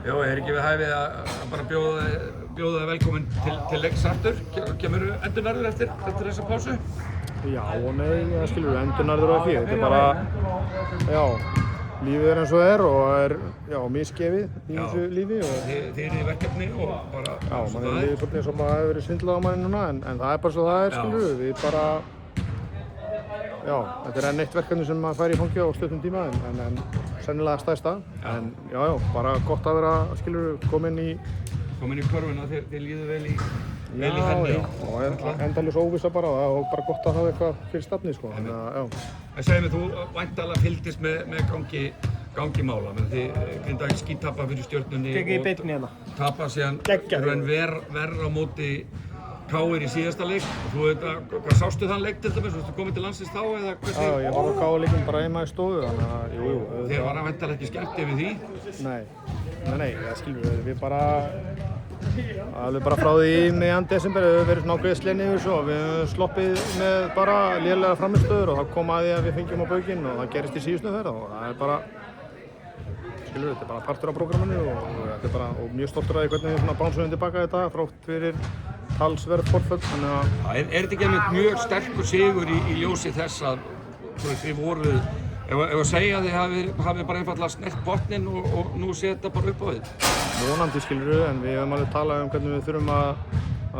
Já, ekki við hæfið að bara bjóða þig velkominn til leiks aftur? Kemurðu endurnærður eftir þessa pásu? Já og nei, það skilur við endurnærður og ekki. Þetta bara, já, lífið eins og það og misgefið í þessu lífi. Þið eru í verkefni og bara... Já, mann lífið svolítið eins og maður hefur verið svindlað á manni núna, en það bara svo það skilur við. Við bara, já, þetta enn eitt verkefni sem maður fær í fangið á stuttum tíma, en sennilega stærsta. En já, bara gott að vera, skilur við, komin í körfuna, þið líður vel í henni. Já, og endalaus óvissa bara, og bara gott að hafa eitthvað fyrir stafni, sko. En segðu mig, þú væntanlega fylgdist með gangi mála, menn þið Grindavík skíttapa fyrir Stjörnunni og tapa síðan verr á móti KR í síðasta leik. Hvað sástu þann leik til dæmis? Varstu kominn til landsins þá eða hvernig? Já, ég var á KR-leikum bara heima í stofu, þannig að jú. Þið var væntanlega ekki skemmt yfir því? Nei, það skilur við bara alveg bara frá því miðjan desember hefur verið svona ákveðið slenni yfir svo. Við höfum sloppið með bara lélega frammistöður og það kom að því að við fengjum á baukinn og það gerist í síðustu ferð og það bara skilur við, þetta bara partur af prógramminu og þetta bara og mjög stoltur af því hvernig við svona bánsum tilbaka þetta þrátt fyrir talsverð forföll, þannig að... Er þetta ekki einmitt mjög sterkur sigur í ljósi þess að þið voruð, ef að segja að þið hafið bara einfaldlega snert botninn og nú sé þetta bara upp á þið? Vonandi skilur við, en við höfum alveg talað hvernig við þurfum að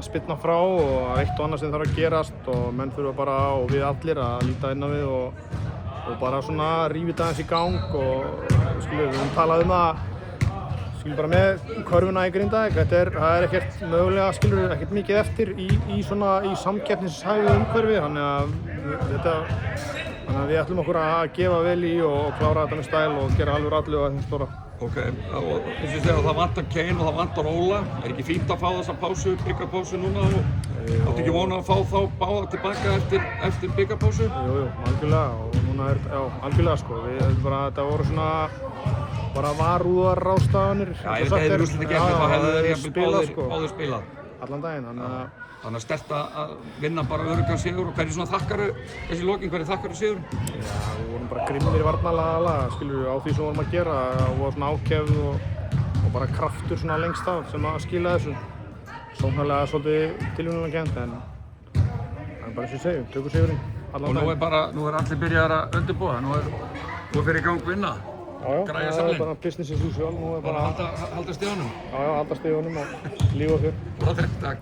spyrna frá og eitt og annað sem þarf að gerast og menn þurfa bara, og við allir, að líta inn á við og bara svona rífa þetta aðeins í gang og skilur við höfum talað það skilur bara með körfuna í Grindavík, það er ekkert mögulega, skilur ekkert mikið eftir í samkeppnishæfu umhverfi, þannig að við ætlum okkur að gefa vel í og klára þetta með stæl og gera alveg allu að þeim stóra. Ok, og eins og segja, það vantar Kane og það vantar Óla. Er ekki fínt að fá þessa pásu, byggarpásu núna og áttu ekki vona að fá þá báða tilbaka eftir byggarpásu? Jú, algjörlega og núna algjörlega sko, þetta voru svona bara varúðarráðstafanir. Já, ef þetta hefði úrslit ekki eftir þá hefðu þeir jafnvel báðir spilað. Allan daginn, Þannig að sterkt að vinna bara öruggan sigur og hverju svona þakkaru þessi lokin, hverju þakkaru sigurinn? Já, við vorum bara grimmir í varnarlega, skilur við, á því sem vorum að gera og var svona ákefð og bara kraftur svona lengst af sem að skila þessu. Sóknarlega svolítið tilvíðanlega en bara eins og ég segi, tökum sigurinn allan daginn. Og nú er allir byrjaðar að undirbúa, nú er fyrir í gang vinna. Já, það er bara business as usual. Bara halda stigunum? Já, halda stigunum og lífa okkur. Takk.